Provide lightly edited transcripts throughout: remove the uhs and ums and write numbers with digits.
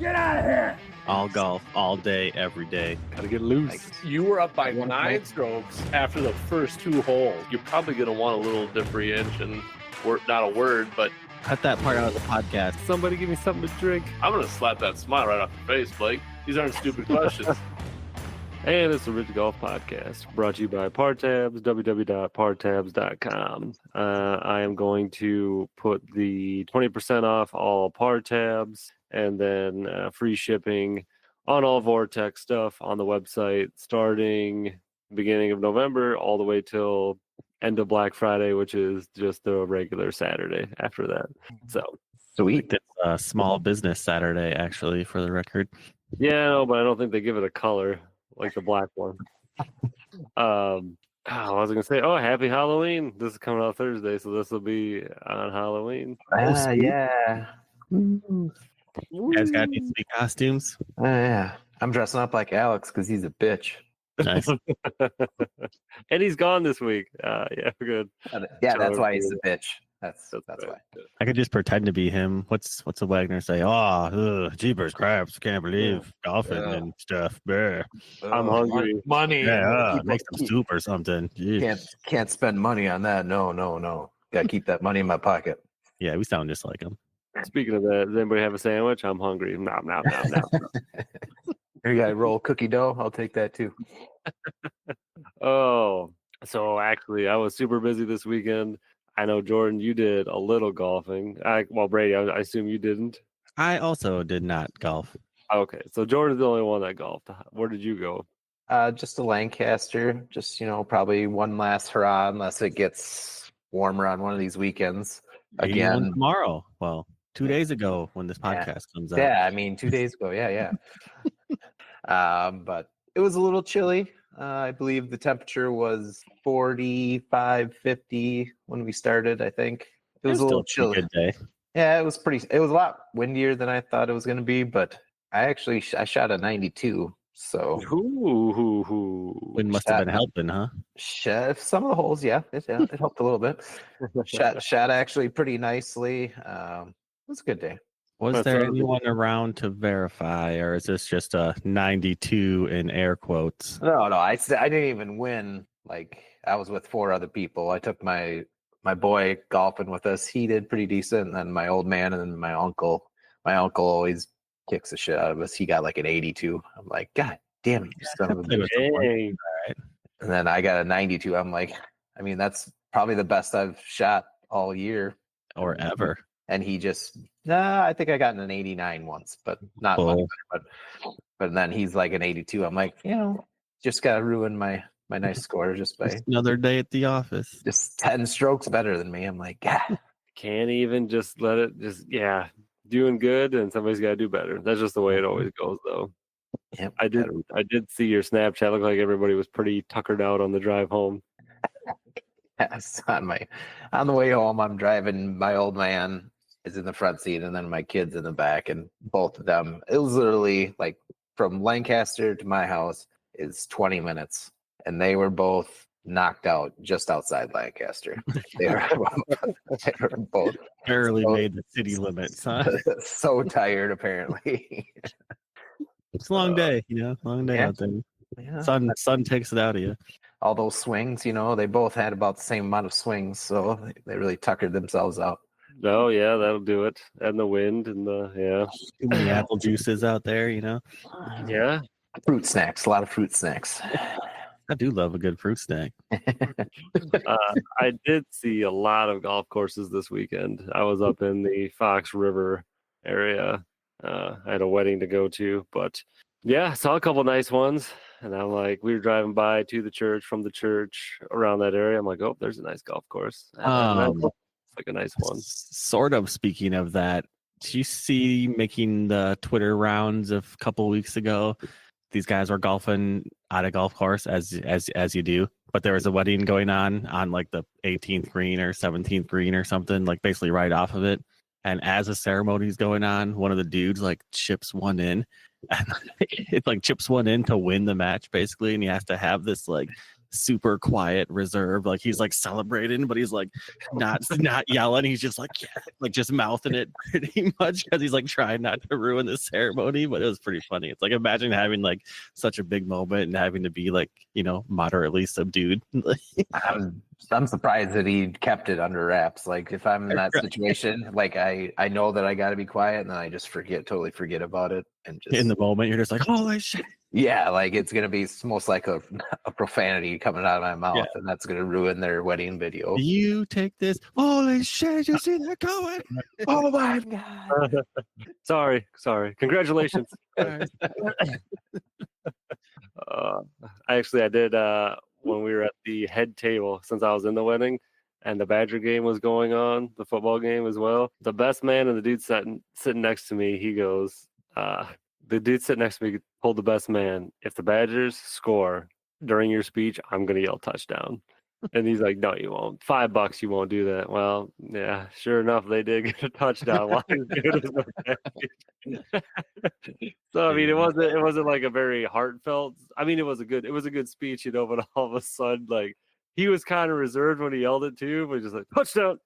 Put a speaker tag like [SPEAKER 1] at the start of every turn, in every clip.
[SPEAKER 1] Get out of here!
[SPEAKER 2] All golf, all day, every day.
[SPEAKER 3] Gotta get loose.
[SPEAKER 4] You were up by 9 strokes after the first 2 holes. You're probably going to want a little differentiation. Not a word, but
[SPEAKER 2] Cut that part out of the podcast.
[SPEAKER 3] Somebody give me something to drink.
[SPEAKER 4] I'm going to slap that smile right off your face, Blake. These aren't stupid questions.
[SPEAKER 3] And it's the Rich Golf Podcast, brought to you by Partabs, www.partabs.com. I am going to put the 20% off all Partabs and then free shipping on all Vortex stuff on the website starting beginning of November all the way till end of Black Friday, which is just the regular Saturday after that. So
[SPEAKER 1] Sweet.
[SPEAKER 2] It's a small business Saturday, actually, for the record.
[SPEAKER 3] yeah, no, but I don't think they give it a color like the black one. I was gonna say, happy Halloween. This is coming out Thursday, so this will be on Halloween.
[SPEAKER 1] Yeah.
[SPEAKER 2] You guys got any sweet costumes?
[SPEAKER 1] Yeah. I'm dressing up like Alex because he's a bitch.
[SPEAKER 2] Nice.
[SPEAKER 3] And he's gone this week. Yeah, good.
[SPEAKER 1] Yeah, that's why he's a bitch. That's
[SPEAKER 3] right.
[SPEAKER 1] why.
[SPEAKER 2] I could just pretend to be him. What's a Wagner say? Jeepers crabs! Can't believe golfing and stuff. Bleh.
[SPEAKER 3] I'm hungry.
[SPEAKER 1] Money.
[SPEAKER 2] Yeah, make some soup or something. Jeez.
[SPEAKER 1] Can't spend money on that. No. Gotta keep that money in my pocket.
[SPEAKER 2] Yeah, we sound just like him.
[SPEAKER 3] Speaking of that, does anybody have a sandwich? I'm hungry. Nom.
[SPEAKER 1] Here you got a roll of cookie dough. I'll take that too.
[SPEAKER 3] Oh, so actually, I was super busy this weekend. I know, Jordan, you did a little golfing. Brady, I assume you didn't.
[SPEAKER 2] I also did not golf.
[SPEAKER 3] Okay, so Jordan's the only one that golfed. Where did you go?
[SPEAKER 1] Just a Lancaster. Just probably one last hurrah unless it gets warmer on one of these weekends. Again
[SPEAKER 2] Tomorrow. Well, 2 days ago when this podcast comes out.
[SPEAKER 1] Yeah, 2 days ago. Yeah. But it was a little chilly. I believe the temperature was 45, 50 when we started, I think. It was a little chilly.
[SPEAKER 2] Good day.
[SPEAKER 1] Yeah, it was a lot windier than I thought it was going to be, but I shot a 92. So
[SPEAKER 2] Wind must have been helping, huh?
[SPEAKER 1] Some of the holes, yeah, it helped a little bit. Shot actually pretty nicely. It was a good day.
[SPEAKER 2] Was there anyone around to verify, or is this just a 92 in air quotes?
[SPEAKER 1] No, I didn't even win. Like, I was with 4 other people. I took my boy golfing with us. He did pretty decent. And then my old man and then my uncle. My uncle always kicks the shit out of us. He got like an 82. I'm like, God damn it, you son of a bitch.
[SPEAKER 3] Hey.
[SPEAKER 1] And then I got a 92. I'm like, that's probably the best I've shot all year.
[SPEAKER 2] Or ever.
[SPEAKER 1] And he just, I think I got an 89 once, but not much better. But then he's like an 82. I'm like, just got to ruin my nice score just by
[SPEAKER 2] another day at the office.
[SPEAKER 1] Just 10 strokes better than me. I'm like, God.
[SPEAKER 3] Can't even just let it doing good, and somebody's got to do better. That's just the way it always goes, though.
[SPEAKER 1] Yep.
[SPEAKER 3] I did see your Snapchat. Looked like everybody was pretty tuckered out on the drive home.
[SPEAKER 1] Yes, on the way home, I'm driving. My old man is in the front seat, and then my kid's in the back, and both of them. It was literally like from Lancaster to my house is 20 minutes, and they were both knocked out just outside Lancaster. They were both
[SPEAKER 2] barely made the city limits, huh?
[SPEAKER 1] So tired, apparently.
[SPEAKER 2] It's a long day, long day out there.
[SPEAKER 1] Yeah.
[SPEAKER 2] Sun takes it out of you.
[SPEAKER 1] All those swings, they both had about the same amount of swings, so they really tuckered themselves out.
[SPEAKER 3] Oh yeah, that'll do it. And the wind and
[SPEAKER 2] too many apple juices out there,
[SPEAKER 3] Yeah.
[SPEAKER 1] Fruit snacks, a lot of fruit snacks.
[SPEAKER 2] I do love a good fruit snack.
[SPEAKER 3] I did see a lot of golf courses this weekend. I was up in the Fox River area. I had a wedding to go to, but yeah, I saw a couple nice ones. And I'm like, we were driving by to the church from the church around that area. I'm like, oh, there's a nice golf course. It's like a nice one.
[SPEAKER 2] Sort of speaking of that, did you see making the Twitter rounds a couple weeks ago? These guys were golfing at a golf course as you do, but there was a wedding going on like the 18th green or 17th green or something, like basically right off of it. And as the ceremony's going on, one of the dudes like chips one in, and it like chips one in to win the match basically, and he has to have this like super quiet, reserved. Like he's like celebrating, but he's like not yelling. He's just like, yeah, like just mouthing it pretty much because he's like trying not to ruin the ceremony. But it was pretty funny. It's like imagine having like such a big moment and having to be like, moderately subdued.
[SPEAKER 1] I'm surprised that he kept it under wraps. Like if I'm in that situation, like I know that I got to be quiet, and then I just totally forget about it, and just
[SPEAKER 2] In the moment, you're just like, holy shit.
[SPEAKER 1] yeah, like it's gonna be most like a profanity coming out of my mouth,
[SPEAKER 2] Yeah.
[SPEAKER 1] and that's gonna ruin their wedding video.
[SPEAKER 2] You take this. Holy shit! You see that going?
[SPEAKER 1] Oh my god!
[SPEAKER 3] Sorry. Congratulations. I did when we were at the head table, since I was in the wedding and the Badger game was going on, the football game as well. The best man and the dude sitting next to me, he goes, the dude sitting next to me told the best man, if the Badgers score during your speech, I'm going to yell touchdown. And he's like, no, you won't. $5, you won't do that. Well, yeah, sure enough, they did get a touchdown. While he was doing his speech. So I mean, it wasn't like a very heartfelt. I mean, it was a good speech, but all of a sudden, like he was kind of reserved when he yelled it too, but just like touchdown.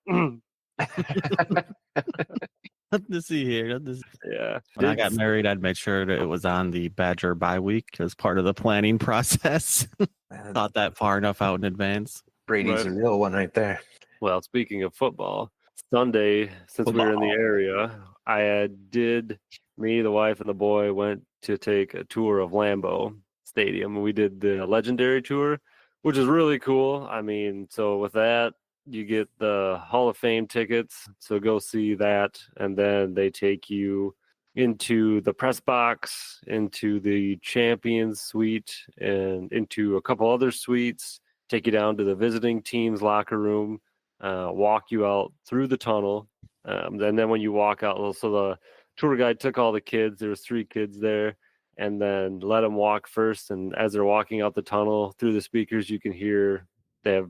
[SPEAKER 2] Nothing to see here. Nothing to see.
[SPEAKER 3] Yeah.
[SPEAKER 2] When I got married, I'd make sure that it was on the Badger bye week as part of the planning process. Thought that far enough out in advance.
[SPEAKER 1] Brady's a real one right there.
[SPEAKER 3] Well, speaking of football, Sunday, since we were in the area, me, the wife, and the boy went to take a tour of Lambeau Stadium. We did the Legendary Tour, which is really cool. I mean, so with that, you get the Hall of Fame tickets, so go see that, and then they take you into the press box, into the Champions Suite, and into a couple other suites, take you down to the visiting team's locker room, walk you out through the tunnel, and then when you walk out, so the tour guide took all the kids, there was 3 kids there, and then let them walk first, and as they're walking out the tunnel, through the speakers, you can hear, they have,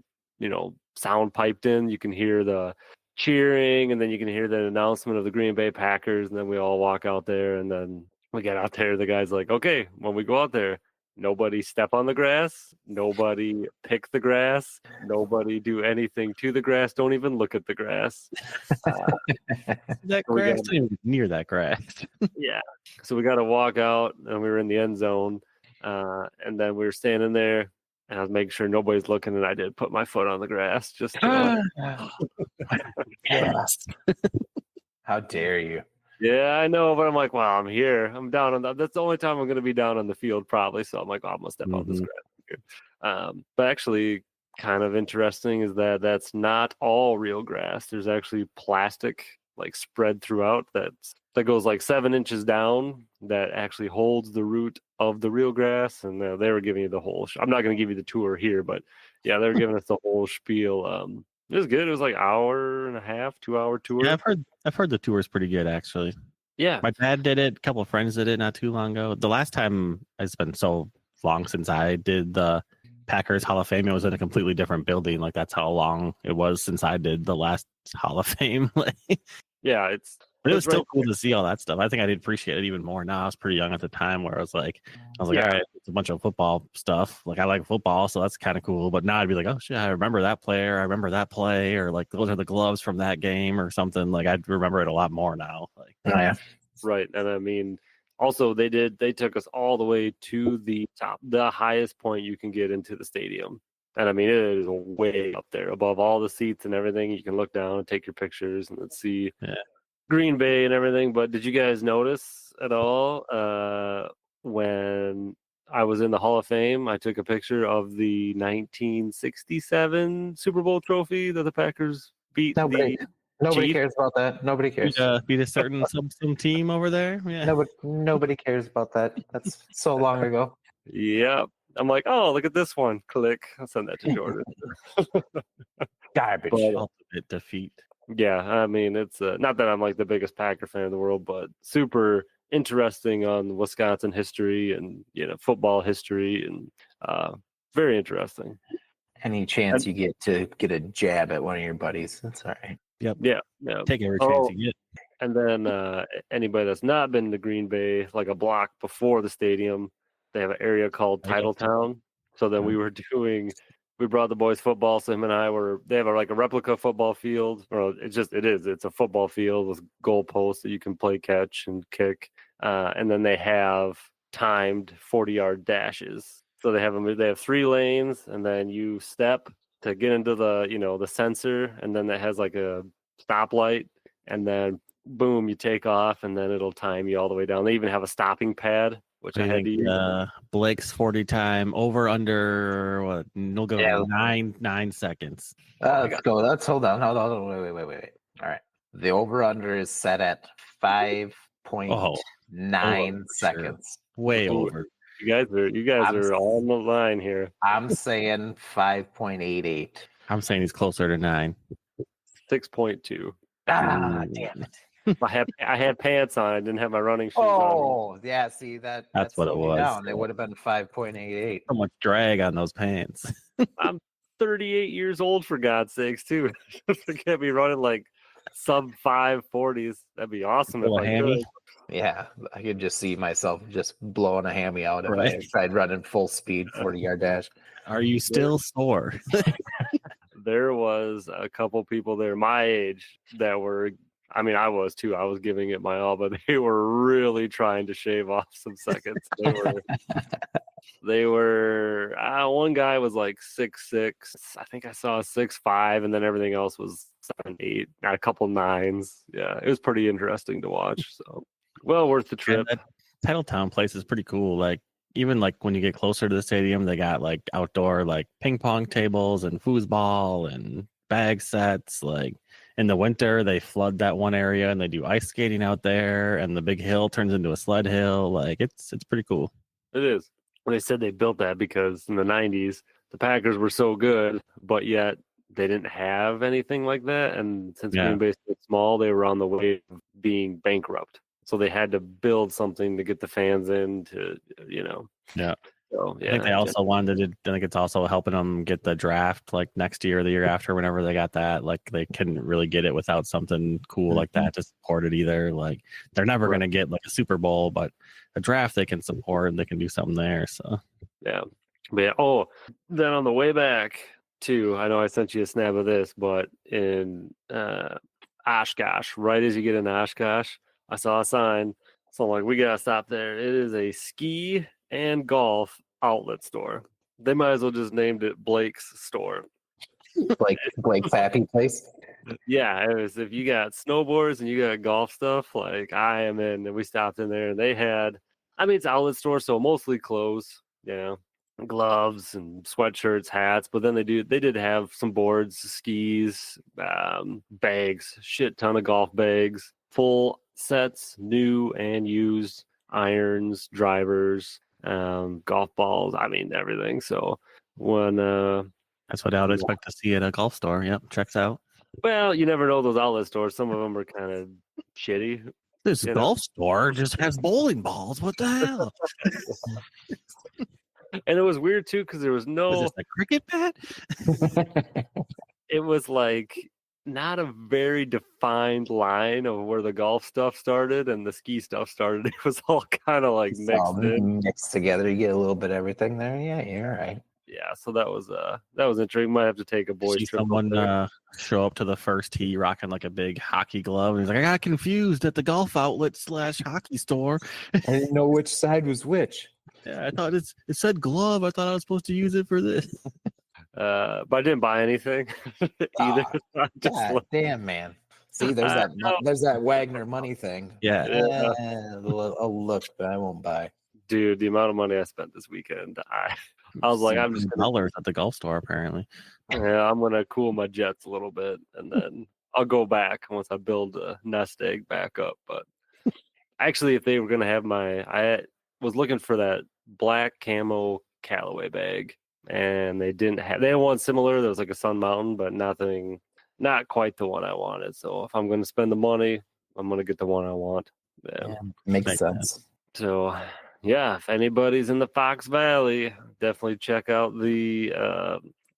[SPEAKER 3] sound piped in, you can hear the cheering, and then you can hear the announcement of the Green Bay Packers, and then we all walk out there, and then we get out there, the guy's like, okay, when we go out there, nobody step on the grass, nobody pick the grass, nobody do anything to the grass, don't even look at the grass.
[SPEAKER 2] That grass, don't even near that grass.
[SPEAKER 3] Yeah, so we got to walk out, and we were in the end zone, and then we were standing there, and I was making sure nobody's looking, and I did put my foot on the grass just to
[SPEAKER 1] Yes. How dare you?
[SPEAKER 3] Yeah, I know, but I'm like, wow, I'm here. I'm down on that. That's the only time I'm going to be down on the field, probably. So I'm like, oh, I'm going to step on this grass. But actually, kind of interesting is that that's not all real grass. There's actually plastic like spread throughout that goes like 7 inches down that actually holds the root of the real grass. And they were giving you the whole. I'm not going to give you the tour here, but yeah, they were giving us the whole spiel. It was good. It was like 1.5 hour, 2-hour tour.
[SPEAKER 2] Yeah, I've heard the tour is pretty good actually.
[SPEAKER 3] Yeah,
[SPEAKER 2] my dad did it. A couple of friends did it not too long ago. The last time, it's been so long since I did the Packers Hall of Fame. It was in a completely different building. Like that's how long it was since I did the last Hall of Fame.
[SPEAKER 3] Yeah,
[SPEAKER 2] but it was still cool to see all that stuff. I think I did appreciate it even more now. I was pretty young at the time where I was like, all right, it's a bunch of football stuff. Like I like football, so that's kind of cool. But now I'd be like, oh shit, I remember that player. I remember that play, or like those are the gloves from that game or something. Like I'd remember it a lot more now. Like,
[SPEAKER 1] yeah,
[SPEAKER 3] right. And I mean, also they took us all the way to the top, the highest point you can get into the stadium. And I mean, it is way up there above all the seats and everything. You can look down and take your pictures and see Green Bay and everything. But did you guys notice at all when I was in the Hall of Fame, I took a picture of the 1967 Super Bowl trophy that the Packers beat?
[SPEAKER 1] Nobody cares about that. Nobody cares.
[SPEAKER 2] Beat a certain some team over there. Yeah.
[SPEAKER 1] Nobody cares about that. That's so long ago.
[SPEAKER 3] Yep. I'm like, oh, look at this one. Click. I'll send that to Jordan.
[SPEAKER 1] Garbage.
[SPEAKER 2] Ultimate defeat.
[SPEAKER 3] Yeah, I mean, it's not that I'm like the biggest Packer fan in the world, but super interesting on Wisconsin history and football history, and very interesting.
[SPEAKER 1] Any chance you get to get a jab at one of your buddies, that's all right.
[SPEAKER 2] Yep.
[SPEAKER 3] Yeah.
[SPEAKER 2] Take every chance you get.
[SPEAKER 3] And then anybody that's not been to Green Bay, like a block before the stadium, they have an area called Titletown. So then we brought the boys football. So him and I they have like a replica football field, or it's a football field with goalposts that you can play catch and kick. And then they have timed 40-yard dashes. So they have 3 lanes, and then you step to get into the sensor, and then that has like a stoplight, and then boom, you take off, and then it'll time you all the way down. They even have a stopping pad, which I had to use.
[SPEAKER 2] Blake's 40 time over under what? We'll go 9 seconds.
[SPEAKER 1] Let's go. Hold on. Wait. All right. The over under is set at 5.9 seconds.
[SPEAKER 2] Way
[SPEAKER 3] Ooh.
[SPEAKER 2] over.
[SPEAKER 3] You guys are on the line here.
[SPEAKER 1] I'm saying 5.88.
[SPEAKER 2] I'm saying he's closer to 9.
[SPEAKER 3] 6.2.
[SPEAKER 1] Ah, damn it.
[SPEAKER 3] I had pants on. I didn't have my running shoes on.
[SPEAKER 1] Oh, yeah. See that's
[SPEAKER 2] what it was.
[SPEAKER 1] Down. They would have been 5.88.
[SPEAKER 2] So much drag on those pants.
[SPEAKER 3] I'm 38 years old, for God's sakes, too. I can't be running like sub 540s. That'd be awesome if I could.
[SPEAKER 1] Yeah, I could just see myself just blowing a hammy out if
[SPEAKER 2] Right.
[SPEAKER 1] I tried running full speed 40-yard dash.
[SPEAKER 2] Are you still sore?
[SPEAKER 3] There was a couple people there my age that were, I mean, I was too. I was giving it my all, but they were really trying to shave off some seconds. They were one guy was like 6'6". I think I saw a 6'5", and then everything else was 7'8", a couple 9s. Yeah, it was pretty interesting to watch. So well worth the trip.
[SPEAKER 2] That Titletown place is pretty cool. Like even like when you get closer to the stadium, they got like outdoor like ping pong tables and foosball and bag sets. Like in the winter, they flood that one area and they do ice skating out there, and the big hill turns into a sled hill. Like it's pretty cool.
[SPEAKER 3] It is. They said they built that because in the 90s, the Packers were so good, but yet they didn't have anything like that. And since Green Bay's so small, they were on the way of being bankrupt. So they had to build something to get the fans in to,
[SPEAKER 2] Yeah.
[SPEAKER 3] So, yeah.
[SPEAKER 2] I think they also wanted to. I think it's also helping them get the draft like next year or the year after, whenever they got that. Like they couldn't really get it without something cool like that to support it either. Like they're never going to get like a Super Bowl, but a draft they can support and they can do something there. So
[SPEAKER 3] yeah. But yeah. Oh, then on the way back too, I know I sent you a snap of this, but in Oshkosh, right as you get in Oshkosh, I saw a sign. So I'm like, we gotta stop there. It is a ski and golf outlet store. They might as well just named it Blake's store.
[SPEAKER 1] Blake's happy place.
[SPEAKER 3] Yeah, it was, if you got snowboards and you got golf stuff, like I am in. And we stopped in there and they had, it's an outlet store, so mostly clothes, gloves and sweatshirts, hats. But then they did have some boards, skis, bags, shit ton of golf bags, full sets, new and used, irons, drivers, golf balls, everything. So when
[SPEAKER 2] that's what I would expect to see at a golf store. Yep, checks out.
[SPEAKER 3] Well, you never know those outlet stores. Some of them are kind of shitty.
[SPEAKER 2] This golf store just has bowling balls. What the hell?
[SPEAKER 3] And it was weird too because there was no.
[SPEAKER 2] Was this a cricket bat?
[SPEAKER 3] It was like not a very defined line of where the golf stuff started and the ski stuff started. It was all kind of like
[SPEAKER 1] mixed together. You get a little bit of everything there. Yeah, you're right.
[SPEAKER 3] Yeah, so that was interesting. Might have to take a boys trip.
[SPEAKER 2] Someone show up to the first tee rocking like a big hockey glove, and he's like, "I got confused at the golf outlet / hockey store.
[SPEAKER 1] I didn't know which side was which.
[SPEAKER 2] Yeah, I thought it said glove. I thought I was supposed to use it for this."
[SPEAKER 3] But I didn't buy anything either.
[SPEAKER 1] God damn, man. See, there's that Wagner money thing.
[SPEAKER 2] Yeah.
[SPEAKER 1] I'll look, but I won't buy.
[SPEAKER 3] Dude, the amount of money I spent this weekend, I was like, I'm just
[SPEAKER 2] $7 at the golf store apparently.
[SPEAKER 3] Yeah, I'm gonna cool my jets a little bit, and then I'll go back once I build a nest egg back up. But actually, if they were gonna have I was looking for that black camo Callaway bag, and they didn't have. They had one similar. There was like a Sun Mountain, but not quite the one I wanted. So if I'm gonna spend the money, I'm gonna get the one I want.
[SPEAKER 1] Yeah, makes sense.
[SPEAKER 3] So. Yeah, if anybody's in the Fox Valley, definitely check out the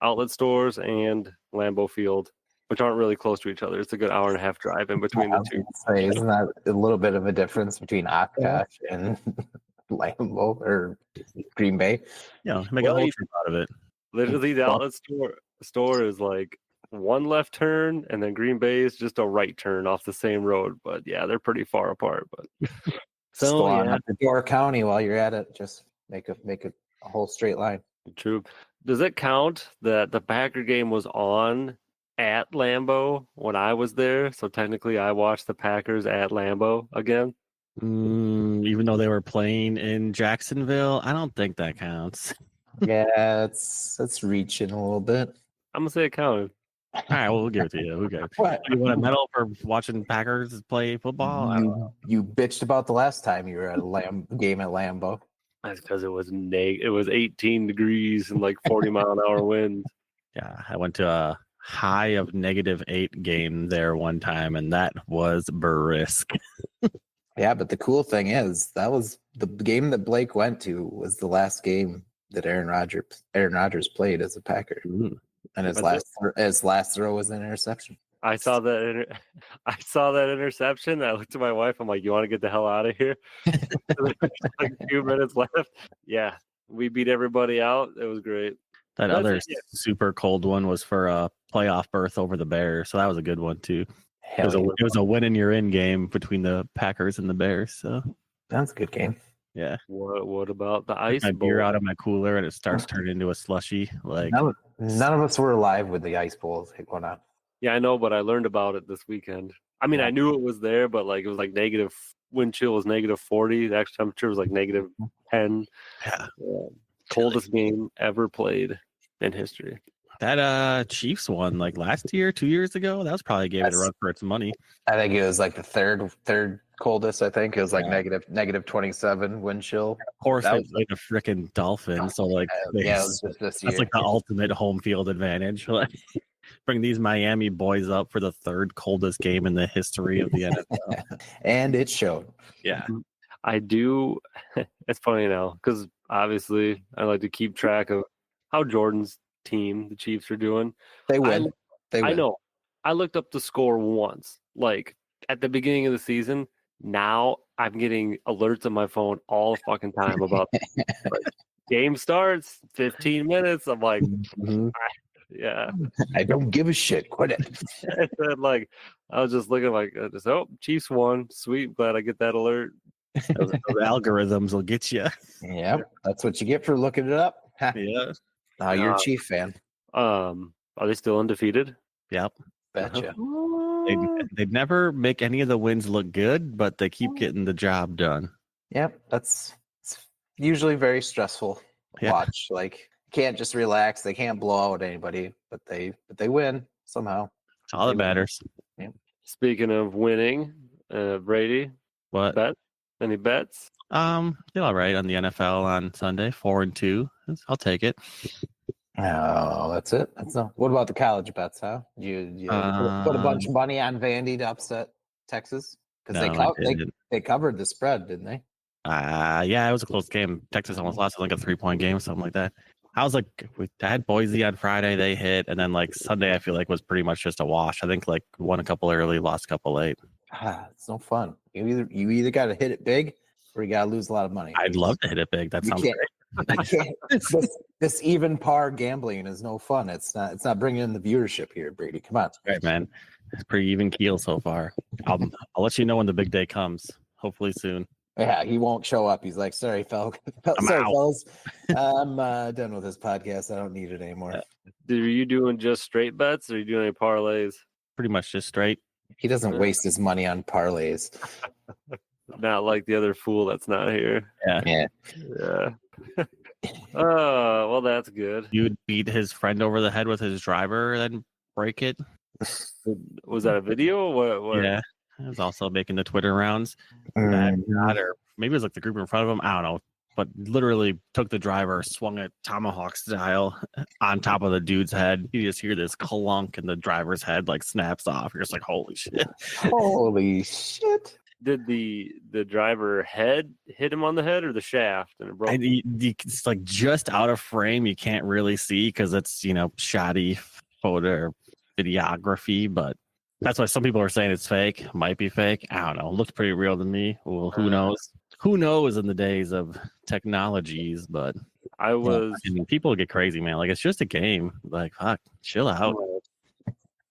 [SPEAKER 3] outlet stores and Lambeau Field, which aren't really close to each other. It's a good hour and a half drive in between the two.
[SPEAKER 1] Isn't that a little bit of a difference between Oshkosh and Lambeau or Green Bay.
[SPEAKER 2] Make a
[SPEAKER 3] Well,
[SPEAKER 2] whole
[SPEAKER 3] you-
[SPEAKER 2] trip out of it.
[SPEAKER 3] Literally, the outlet store is like one left turn, and then Green Bay is just a right turn off the same road. But yeah, they're pretty far apart. But
[SPEAKER 1] Just go on
[SPEAKER 3] yeah,
[SPEAKER 1] up to Door County while you're at it. Just make a whole straight line.
[SPEAKER 3] true. Does it count that the Packer game was on at Lambeau when I was there? So technically, I watched the Packers at Lambeau again.
[SPEAKER 2] Even though they were playing in Jacksonville, I don't think that counts.
[SPEAKER 1] Yeah, it's reaching a little bit.
[SPEAKER 3] I'm gonna say it counted.
[SPEAKER 2] All right, well, we'll give it to you. Who cares?
[SPEAKER 1] What?
[SPEAKER 2] You want a medal for watching Packers play football? I don't know.
[SPEAKER 1] You bitched about the last time you were at a game at Lambeau.
[SPEAKER 3] That's because it was it was 18 degrees and like 40-mile-an-hour winds.
[SPEAKER 2] Yeah, I went to a high of -8 game there one time, and that was brisk.
[SPEAKER 1] Yeah, but the cool thing is that was the game that Blake went to was the last game that Aaron Rodgers played as a Packer, and his last throw was an interception.
[SPEAKER 3] I saw that. I saw that interception. I looked at my wife. I'm like, "You want to get the hell out of here?" There's like a few minutes left. Yeah, we beat everybody out. It was great.
[SPEAKER 2] That
[SPEAKER 3] That's
[SPEAKER 2] other
[SPEAKER 3] it, yeah.
[SPEAKER 2] super cold one was for a playoff berth over the Bears, so that was a good one too. It
[SPEAKER 1] Hell,
[SPEAKER 2] was a win and you're in game between the Packers and the Bears. So
[SPEAKER 1] that's a good game.
[SPEAKER 2] yeah,
[SPEAKER 3] What about the ice
[SPEAKER 2] my beer
[SPEAKER 3] bowl?
[SPEAKER 2] out of my cooler and it starts turning into a slushy. Like
[SPEAKER 1] None of us were alive when the ice bowls going on.
[SPEAKER 3] Yeah, I know, but I learned about it this weekend. I mean, I knew it was there, but like it was like negative wind chill was -40. The actual temperature was like -10.
[SPEAKER 2] yeah.
[SPEAKER 3] Coldest game ever played in history.
[SPEAKER 2] That Chiefs won like last year, 2 years ago. That was probably gave it a run for its money.
[SPEAKER 1] I think it was like the third coldest. I think it was like
[SPEAKER 2] Yeah.
[SPEAKER 1] negative 27 wind chill.
[SPEAKER 2] Of course,
[SPEAKER 1] That
[SPEAKER 2] they
[SPEAKER 1] was-
[SPEAKER 2] played the freaking Dolphins, so like
[SPEAKER 1] Yeah, it was just this year.
[SPEAKER 2] that's like the ultimate home field advantage. Like bring these Miami boys up for the third coldest game in the history of the NFL.
[SPEAKER 1] And it showed.
[SPEAKER 2] Yeah,
[SPEAKER 3] I do. It's funny now because obviously I like to keep track of how Jordan's team, the Chiefs, are doing.
[SPEAKER 1] They win.
[SPEAKER 3] I know. I looked up the score once, like at the beginning of the season. Now I'm getting alerts on my phone all the fucking time about like, game starts 15 minutes. I'm like,
[SPEAKER 1] Mhm.
[SPEAKER 3] yeah.
[SPEAKER 1] I don't give a shit. Quit it.
[SPEAKER 3] And then, like I was just looking like, Chiefs won. Sweet, glad I get that alert.
[SPEAKER 2] those algorithms will get you.
[SPEAKER 1] Yep, that's what you get for looking it up. Ha.
[SPEAKER 2] Yeah,
[SPEAKER 1] Oh, you're a
[SPEAKER 3] Uh,
[SPEAKER 1] Chief fan.
[SPEAKER 3] Are they still undefeated?
[SPEAKER 2] yep.
[SPEAKER 1] Betcha.
[SPEAKER 2] They'd never make any of the wins look good, but they keep getting the job done.
[SPEAKER 1] Yep, it's usually very stressful.
[SPEAKER 2] Yeah.
[SPEAKER 1] Watch like can't just relax. They can't blow out anybody, but they win somehow.
[SPEAKER 2] It's all that matters.
[SPEAKER 3] Speaking of winning, Brady,
[SPEAKER 2] What?
[SPEAKER 3] bet? Any bets?
[SPEAKER 2] Did all right on the NFL on Sunday, 4-2. I'll take it.
[SPEAKER 1] Oh, that's it. That's not. What about the college bets, huh? You put a bunch of money on Vandy to upset Texas because
[SPEAKER 2] No, I didn't.
[SPEAKER 1] they covered the spread, didn't they?
[SPEAKER 2] Yeah, it was a close game. Texas almost lost like a 3-point game, something like that. I was like, I had Boise on Friday, they hit, and then like Sunday, I feel like was pretty much just a wash. I think like won a couple early, lost a couple late.
[SPEAKER 1] It's no fun. You either got to hit it big or you got to lose a lot of money.
[SPEAKER 2] I'd love to hit it big. That
[SPEAKER 1] You
[SPEAKER 2] sounds
[SPEAKER 1] can't-
[SPEAKER 2] great.
[SPEAKER 1] You can't. This even par gambling is no fun. It's not bringing in the viewership here, Brady. Come on.
[SPEAKER 2] Right, man. It's pretty even keel so far. I'll let you know when the big day comes. Hopefully soon.
[SPEAKER 1] Yeah, he won't show up. He's like, sorry,
[SPEAKER 2] I'm
[SPEAKER 1] fellas. I'm done with this podcast. I don't need it anymore.
[SPEAKER 3] Are you doing just straight bets or are you doing any parlays?
[SPEAKER 2] Pretty much just straight.
[SPEAKER 1] He doesn't waste his money on parlays.
[SPEAKER 3] Not like the other fool that's not here.
[SPEAKER 1] Yeah.
[SPEAKER 3] Yeah. Oh, well, that's good.
[SPEAKER 2] You'd beat his friend over the head with his driver, then break it.
[SPEAKER 3] Was that a video? What?
[SPEAKER 2] Yeah. It was also making the Twitter rounds.
[SPEAKER 1] Mm.
[SPEAKER 2] That got her. Maybe it was like the group in front of him. I don't know. But literally took the driver, swung it tomahawk style on top of the dude's head. You just hear this clunk and the driver's head like snaps off. You're just like, holy shit.
[SPEAKER 1] Holy shit.
[SPEAKER 3] Did the driver head hit him on the head or the shaft and it broke?
[SPEAKER 2] It's like just out of frame. You can't really see because it's, shoddy photo or videography. But that's why some people are saying it's fake. Might be fake. I don't know. It looks pretty real to me. Well, who knows? who knows in the days of technologies, but
[SPEAKER 3] I was
[SPEAKER 2] I mean, people get crazy, man. Like it's just a game. Like fuck, chill out.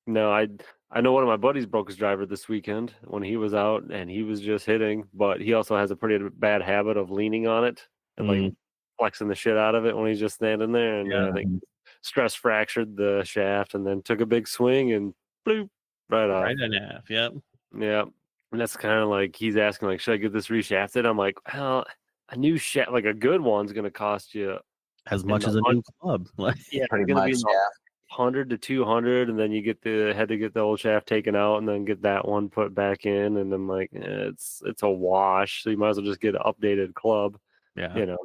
[SPEAKER 3] no, I know one of my buddies broke his driver this weekend when he was out, and he was just hitting, but he also has a pretty bad habit of leaning on it and like flexing the shit out of it when he's just standing there. And I think stress fractured the shaft, and then took a big swing and bloop right off.
[SPEAKER 2] Right in half. Yep.
[SPEAKER 3] Yeah. And that's kind of like he's asking, like, should I get this reshafted? I'm like, well, a new shaft, like a good one's going to cost you
[SPEAKER 2] As much as a new club. Like,
[SPEAKER 3] yeah,
[SPEAKER 1] Pretty
[SPEAKER 3] it's going to
[SPEAKER 1] much,
[SPEAKER 3] be 100 to 200, and then you had to get the old shaft taken out, and then get that one put back in, and then like it's a wash. So you might as well just get an updated club,
[SPEAKER 2] yeah.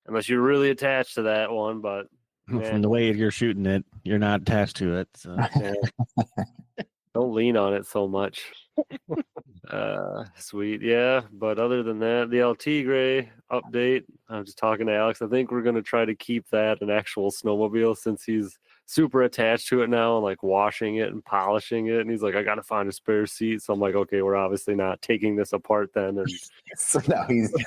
[SPEAKER 3] Unless you're really attached to that one. But
[SPEAKER 2] From the way you're shooting it, you're not attached to it. So.
[SPEAKER 3] Don't lean on it so much. Sweet, yeah. But other than that, the LT Gray update. I'm just talking to Alex. I think we're gonna try to keep that an actual snowmobile, since he's super attached to it now and like washing it and polishing it. And he's like, I gotta find a spare seat. So I'm like, okay, we're obviously not taking this apart then. And
[SPEAKER 1] So now he's a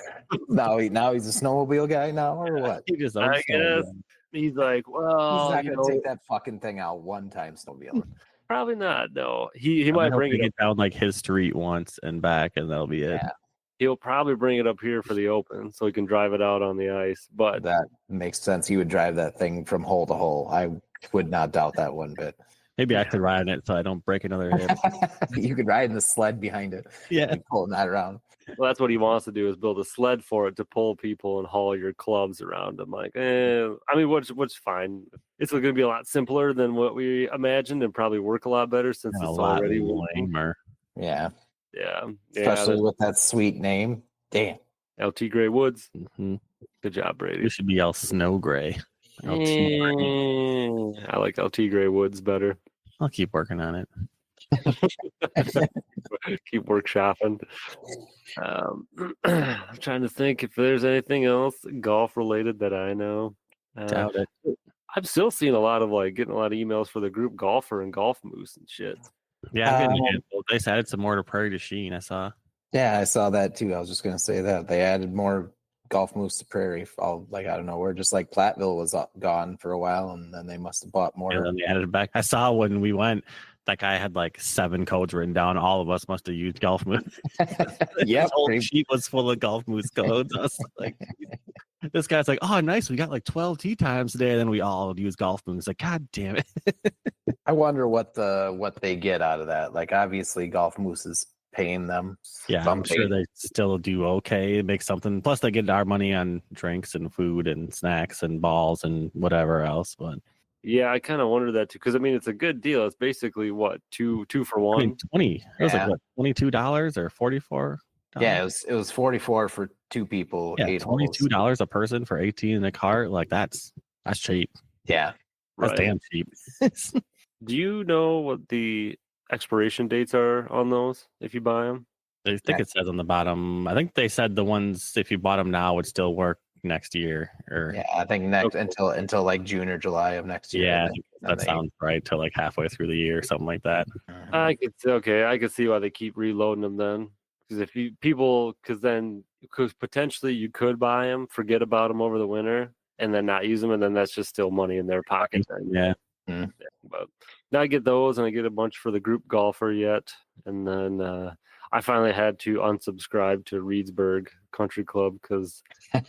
[SPEAKER 1] snowmobile guy now, or what?
[SPEAKER 2] He just
[SPEAKER 3] I guess he's like, well,
[SPEAKER 1] He's not gonna take that fucking thing out one time snowmobile.
[SPEAKER 3] probably not. No, he might bring it
[SPEAKER 2] it down like his street once and back, and that'll be it.
[SPEAKER 1] Yeah.
[SPEAKER 3] He'll probably bring it up here for the open, so he can drive it out on the ice. But
[SPEAKER 1] That makes sense. He would drive that thing from hole to hole. I would not doubt that one bit.
[SPEAKER 2] Maybe I could ride in it so I don't break another hip.
[SPEAKER 1] You could ride in the sled behind it.
[SPEAKER 2] Yeah.
[SPEAKER 1] And pulling that around.
[SPEAKER 3] well, that's what he wants to do, is build a sled for it to pull people and haul your clubs around. I'm like, I mean, what's fine. It's going to be a lot simpler than what we imagined, and probably work a lot better since
[SPEAKER 2] A
[SPEAKER 3] it's
[SPEAKER 2] lot
[SPEAKER 3] already
[SPEAKER 2] lamer.
[SPEAKER 1] Yeah.
[SPEAKER 3] Yeah,
[SPEAKER 1] Especially with that sweet name. Damn.
[SPEAKER 3] LT Gray Woods.
[SPEAKER 2] hmm
[SPEAKER 3] Good job, Brady.
[SPEAKER 2] It should be all snow gray. LT Gray.
[SPEAKER 3] I like LT Gray Woods better.
[SPEAKER 2] I'll keep working on it.
[SPEAKER 3] Keep workshopping. I'm trying to think if there's anything else golf related that I know.
[SPEAKER 2] Doubt it.
[SPEAKER 3] I'm still seeing a lot of getting a lot of emails for the group golfer and Golf Moose and shit.
[SPEAKER 2] Yeah, I'm getting a handful. They added some more to Prairie to Sheen. I saw.
[SPEAKER 1] Yeah, I saw that too. I was just gonna say that they added more Golf Moose to Prairie. All I don't know where, just like Platteville was gone for a while, and then they must have bought more.
[SPEAKER 2] And then they added it back. I saw when we went, that guy had like 7 codes written down. All of us must have used Golf Moose.
[SPEAKER 1] Yeah,
[SPEAKER 2] His whole sheet was full of Golf Moose codes. I was like, this guy's like, oh, nice. We got like 12 tee times today. And then we all use Golf Moose. Like, God damn it.
[SPEAKER 1] I wonder what they get out of that. Like, obviously, Golf Moose is paying them.
[SPEAKER 2] Yeah, I'm sure they still do okay. Make something. Plus, they get our money on drinks and food and snacks and balls and whatever else. But
[SPEAKER 3] Yeah, I kind of wondered that too, because I mean it's a good deal. It's basically what two for one.
[SPEAKER 2] I mean, 20. It was
[SPEAKER 1] Yeah.
[SPEAKER 2] like what, $22 or $44?
[SPEAKER 1] Yeah, it was 44 for 2 people.
[SPEAKER 2] Yeah,
[SPEAKER 1] 8 holes.
[SPEAKER 2] $22 a person for 18 in a cart. Like that's cheap.
[SPEAKER 1] Yeah,
[SPEAKER 2] That's
[SPEAKER 3] Right.
[SPEAKER 2] damn cheap.
[SPEAKER 3] Do you know what the expiration dates are on those if you buy them?
[SPEAKER 2] I think it says on the bottom. I think they said the ones if you bought them now would still work next year. Or
[SPEAKER 1] yeah. I think next until like June or July of next year.
[SPEAKER 2] yeah,
[SPEAKER 1] I think. And
[SPEAKER 2] that
[SPEAKER 1] they-
[SPEAKER 2] sounds right. Till like halfway through the year, something like that.
[SPEAKER 3] I could see why they keep reloading them then. Because because potentially you could buy them, forget about them over the winter, and then not use them, and then that's just still money in their pocket. Then.
[SPEAKER 2] Yeah,
[SPEAKER 3] But now I get those, and I get a bunch for the group golfer yet, and then I finally had to unsubscribe to Reedsburg Country Club because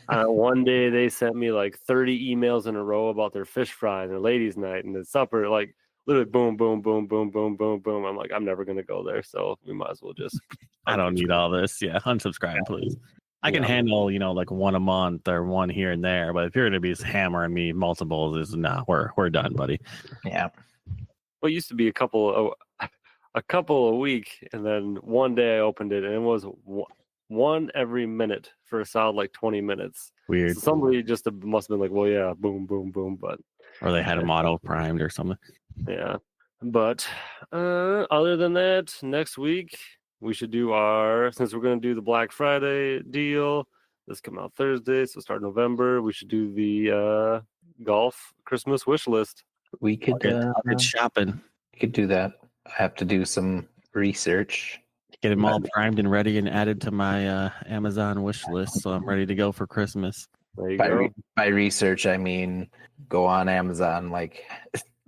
[SPEAKER 3] one day they sent me like 30 emails in a row about their fish fry and their ladies' night and the supper, like literally boom, boom, boom, boom, boom, boom, boom. I'm like, I'm never gonna go there, so we might as well just.
[SPEAKER 2] I don't need all this. Yeah, unsubscribe, please. I can
[SPEAKER 3] Yeah.
[SPEAKER 2] handle, like one a month or one here and there, but if you're gonna be hammering me multiples, we're done, buddy.
[SPEAKER 1] Yeah.
[SPEAKER 3] What used to be a couple a week, and then one day I opened it and it was one every minute for a solid like 20 minutes.
[SPEAKER 2] Weird.
[SPEAKER 3] So somebody just must have been like, well, yeah, boom, boom, boom, but
[SPEAKER 2] Or they had them auto primed or something.
[SPEAKER 3] yeah. But other than that, next week we should do since we're going to do the Black Friday deal. This come out Thursday, so start November. We should do the golf Christmas wish list.
[SPEAKER 1] We could
[SPEAKER 2] I'll get shopping.
[SPEAKER 1] we could do that. I have to do some research.
[SPEAKER 2] Get them all primed and ready and added to my Amazon wish list, so I'm ready to go for Christmas.
[SPEAKER 3] There you
[SPEAKER 1] By,
[SPEAKER 3] go.
[SPEAKER 1] by research, I mean go on Amazon like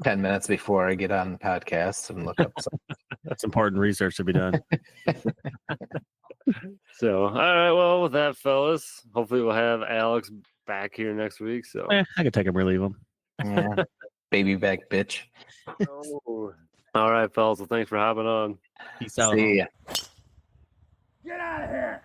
[SPEAKER 1] 10 minutes before I get on the podcast and look up something.
[SPEAKER 2] That's important research to be done.
[SPEAKER 3] So, all right. Well, with that, fellas, hopefully we'll have Alex back here next week. So,
[SPEAKER 2] I could take him or leave him.
[SPEAKER 1] Yeah. Baby back bitch.
[SPEAKER 3] Oh. All right, fellas. Well, thanks for hopping on.
[SPEAKER 2] Peace out.
[SPEAKER 1] See ya.
[SPEAKER 5] Get out of here!